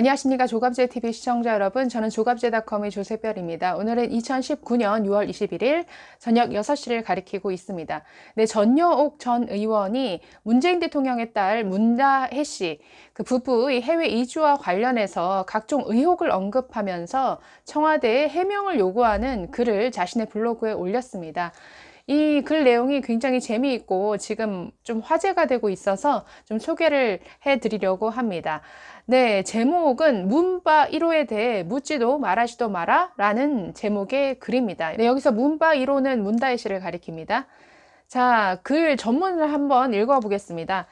안녕하십니까. 조갑제TV 시청자 여러분, 저는 조갑제닷컴의 조세별입니다. 오늘은 2019년 6월 21일 저녁 6시를 가리키고 있습니다. 네, 전여옥 전 의원이 문재인 대통령의 딸 문다혜 씨, 그 부부의 해외 이주와 관련해서 각종 의혹을 언급하면서 청와대에 해명을 요구하는 글을 자신의 블로그에 올렸습니다. 이 글 내용이 굉장히 재미있고 지금 좀 화제가 되고 있어서 좀 소개를 해드리려고 합니다. 네, 제목은 문바 1호에 대해 묻지도 말하지도 마라 라는 제목의 글입니다. 네, 여기서 문바 1호는 문다혜 씨를 가리킵니다. 자, 글 전문을 한번 읽어보겠습니다.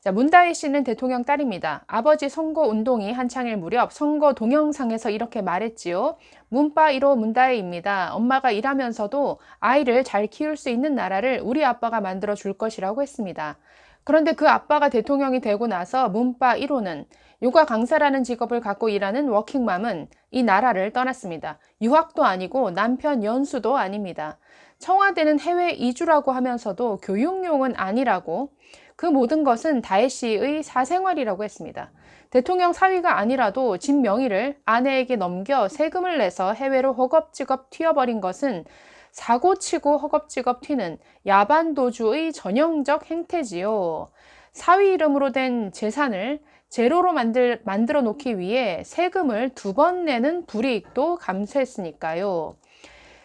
자, 문다혜 씨는 대통령 딸입니다. 아버지 선거 운동이 한창일 무렵 선거 동영상에서 이렇게 말했지요. 문바 1호 문다혜입니다. 엄마가 일하면서도 아이를 잘 키울 수 있는 나라를 우리 아빠가 만들어 줄 것이라고 했습니다. 그런데 그 아빠가 대통령이 되고 나서 문바 1호는 요가 강사라는 직업을 갖고 일하는 워킹맘은 이 나라를 떠났습니다. 유학도 아니고 남편 연수도 아닙니다. 청와대는 해외 이주라고 하면서도 교육용은 아니라고, 그 모든 것은 다혜 씨의 사생활이라고 했습니다. 대통령 사위가 아니라도 집 명의를 아내에게 넘겨 세금을 내서 해외로 허겁지겁 튀어버린 것은 사고치고 허겁지겁 튀는 야반도주의 전형적 행태지요. 사위 이름으로 된 재산을 제로로 만들어 놓기 위해 세금을 2번 내는 불이익도 감수했으니까요.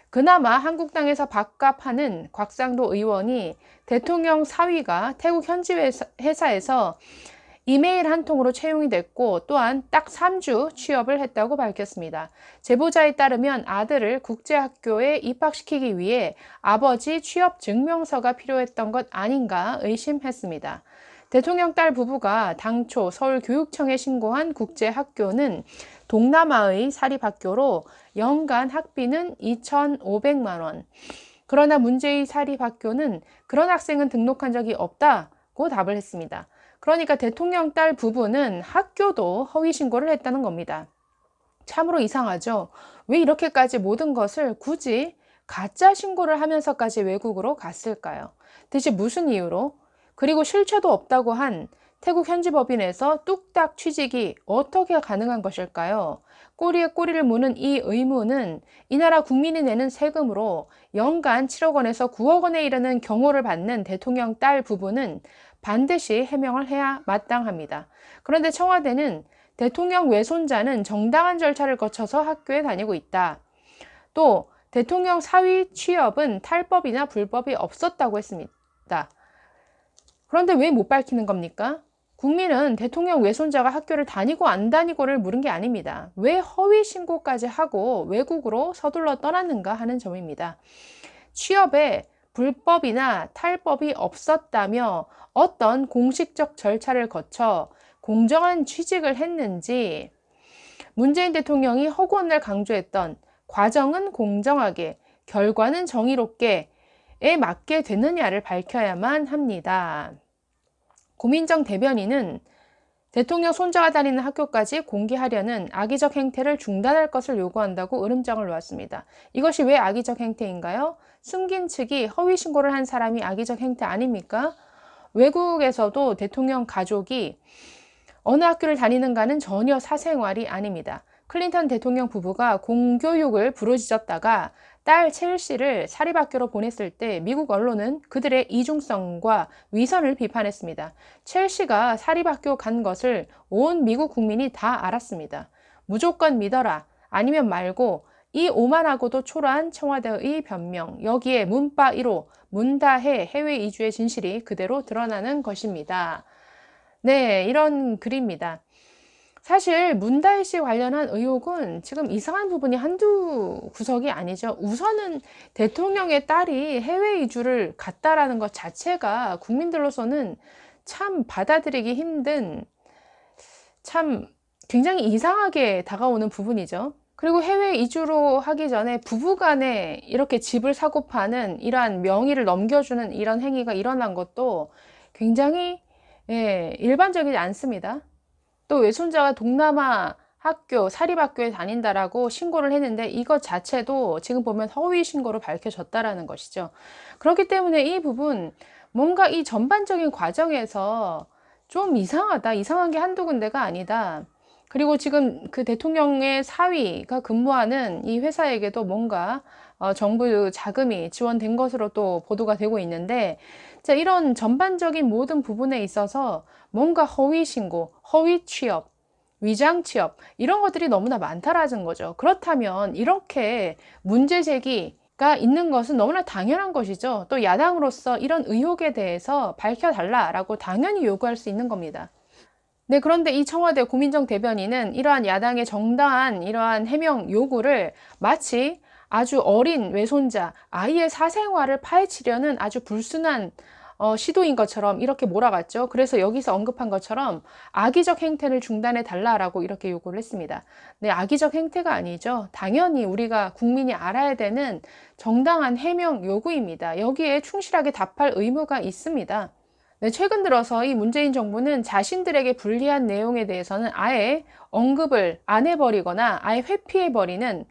그나마 한국당에서 밥값하는 곽상도 의원이 대통령 사위가 태국 현지 회사에서 이메일 한 통으로 채용이 됐고 또한 딱 3주 취업을 했다고 밝혔습니다. 제보자에 따르면 아들을 국제학교에 입학시키기 위해 아버지 취업 증명서가 필요했던 것 아닌가 의심했습니다. 대통령 딸 부부가 당초 서울교육청에 신고한 국제학교는 동남아의 사립학교로 연간 학비는 2,500만 원. 그러나 문제의 사립학교는 그런 학생은 등록한 적이 없다고 답을 했습니다. 그러니까 대통령 딸 부부는 학교도 허위 신고를 했다는 겁니다. 참으로 이상하죠? 왜 이렇게까지 모든 것을 굳이 가짜 신고를 하면서까지 외국으로 갔을까요? 대체 무슨 이유로? 그리고 실체도 없다고 한 태국 현지 법인에서 뚝딱 취직이 어떻게 가능한 것일까요? 꼬리에 꼬리를 무는 이 의무는 이 나라 국민이 내는 세금으로 연간 7억 원에서 9억 원에 이르는 경호를 받는 대통령 딸 부부는 반드시 해명을 해야 마땅합니다. 그런데 청와대는 대통령 외손자는 정당한 절차를 거쳐서 학교에 다니고 있다. 또 대통령 사위 취업은 탈법이나 불법이 없었다고 했습니다. 그런데 왜 못 밝히는 겁니까? 국민은 대통령 외손자가 학교를 다니고 안 다니고를 물은 게 아닙니다. 왜 허위 신고까지 하고 외국으로 서둘러 떠났는가 하는 점입니다. 취업에 불법이나 탈법이 없었다며 어떤 공식적 절차를 거쳐 공정한 취직을 했는지, 문재인 대통령이 허구헌날 강조했던 과정은 공정하게, 결과는 정의롭게에 맞게 되느냐를 밝혀야만 합니다. 고민정 대변인은 대통령 손자가 다니는 학교까지 공개하려는 악의적 행태를 중단할 것을 요구한다고 으름장을 놓았습니다. 이것이 왜 악의적 행태인가요? 숨긴 측이 허위 신고를 한 사람이 악의적 행태 아닙니까? 외국에서도 대통령 가족이 어느 학교를 다니는가는 전혀 사생활이 아닙니다. 클린턴 대통령 부부가 공교육을 부르짖었다가 딸 첼시를 사립학교로 보냈을 때 미국 언론은 그들의 이중성과 위선을 비판했습니다. 첼시가 사립학교 간 것을 온 미국 국민이 다 알았습니다. 무조건 믿어라, 아니면 말고, 이 오만하고도 초라한 청와대의 변명, 여기에 문바 1호, 문다혜 해외 이주의 진실이 그대로 드러나는 것입니다. 네, 이런 글입니다. 사실 문다혜 씨 관련한 의혹은 지금 이상한 부분이 한두 구석이 아니죠. 우선은 대통령의 딸이 해외 이주를 갔다라는 것 자체가 국민들로서는 참 받아들이기 힘든, 참 굉장히 이상하게 다가오는 부분이죠. 그리고 해외 이주로 하기 전에 부부간에 이렇게 집을 사고 파는 이러한 명의를 넘겨주는 이런 행위가 일어난 것도 굉장히 일반적이지 않습니다. 또 외손자가 동남아 학교, 사립학교에 다닌다라고 신고를 했는데 이것 자체도 지금 보면 허위 신고로 밝혀졌다라는 것이죠. 그렇기 때문에 이 부분, 뭔가 이 전반적인 과정에서 좀 이상하다, 이상한 게 한두 군데가 아니다. 그리고 지금 그 대통령의 사위가 근무하는 이 회사에게도 뭔가 정부 자금이 지원된 것으로 또 보도가 되고 있는데, 자, 이런 전반적인 모든 부분에 있어서 뭔가 허위 신고, 허위 취업, 위장 취업 이런 것들이 너무나 많다라는 거죠. 그렇다면 이렇게 문제 제기가 있는 것은 너무나 당연한 것이죠. 또 야당으로서 이런 의혹에 대해서 밝혀달라라고 당연히 요구할 수 있는 겁니다. 네, 그런데 이 청와대 고민정 대변인은 이러한 야당의 정당한 이러한 해명 요구를 마치 아주 어린 외손자, 아이의 사생활을 파헤치려는 아주 불순한 시도인 것처럼 이렇게 몰아갔죠. 그래서 여기서 언급한 것처럼 악의적 행태를 중단해 달라라고 이렇게 요구를 했습니다. 네, 악의적 행태가 아니죠. 당연히 우리가 국민이 알아야 되는 정당한 해명 요구입니다. 여기에 충실하게 답할 의무가 있습니다. 네, 최근 들어서 이 문재인 정부는 자신들에게 불리한 내용에 대해서는 아예 언급을 안 해버리거나 아예 회피해버리는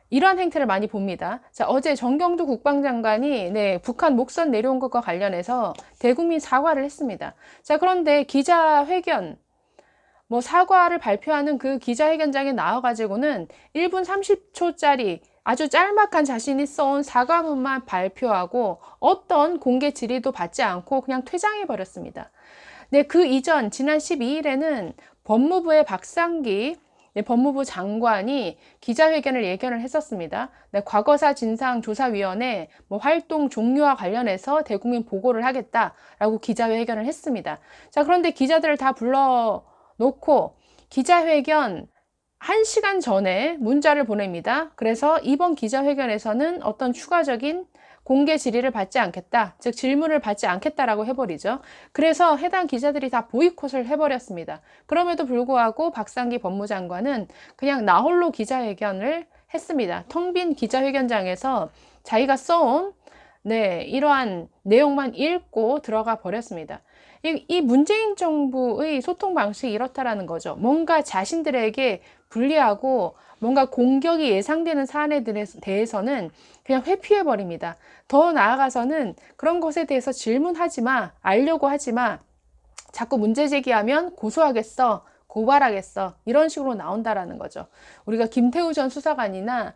이러한 행태를 많이 봅니다. 자, 어제 정경두 국방장관이 북한 목선 내려온 것과 관련해서 대국민 사과를 했습니다. 자, 그런데 기자회견, 사과를 발표하는 그 기자회견장에 나와가지고는 1분 30초짜리 아주 짤막한 자신이 써온 사과문만 발표하고 어떤 공개 질의도 받지 않고 그냥 퇴장해 버렸습니다. 네, 그 이전 지난 12일에는 법무부의 박상기 법무부 장관이 기자회견을 예견을 했었습니다. 네, 과거사 진상조사위원회 활동 종료와 관련해서 대국민 보고를 하겠다라고 기자회견을 했습니다. 자, 그런데 기자들을 다 불러놓고 기자회견 1시간 전에 문자를 보냅니다. 그래서 이번 기자회견에서는 어떤 추가적인 공개 질의를 받지 않겠다, 즉 질문을 받지 않겠다라고 해버리죠. 그래서 해당 기자들이 다 보이콧을 해버렸습니다. 그럼에도 불구하고 박상기 법무장관은 그냥 나홀로 기자회견을 했습니다. 텅 빈 기자회견장에서 자기가 써온 이러한 내용만 읽고 들어가 버렸습니다. 이 문재인 정부의 소통 방식이 이렇다라는 거죠. 뭔가 자신들에게 불리하고 뭔가 공격이 예상되는 사안에 대해서는 그냥 회피해 버립니다. 더 나아가서는 그런 것에 대해서 질문하지 마, 알려고 하지 마, 자꾸 문제 제기하면 고소하겠어, 고발하겠어, 이런 식으로 나온다라는 거죠. 우리가 김태우 전 수사관이나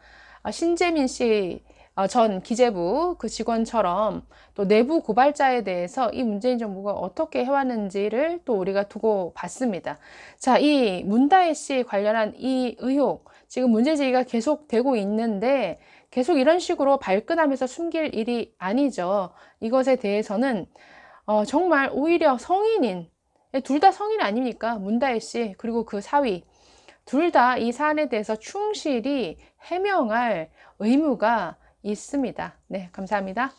신재민 씨 전 기재부 그 직원처럼 또 내부 고발자에 대해서 이 문재인 정부가 어떻게 해왔는지를 또 우리가 두고 봤습니다. 자, 이 문다혜 씨 관련한 이 의혹, 지금 문제 제기가 계속되고 있는데 계속 이런 식으로 발끈하면서 숨길 일이 아니죠. 이것에 대해서는 정말 오히려 성인인, 둘 다 성인 아닙니까? 문다혜 씨 그리고 그 사위 둘 다 이 사안에 대해서 충실히 해명할 의무가 있습니다. 네, 감사합니다.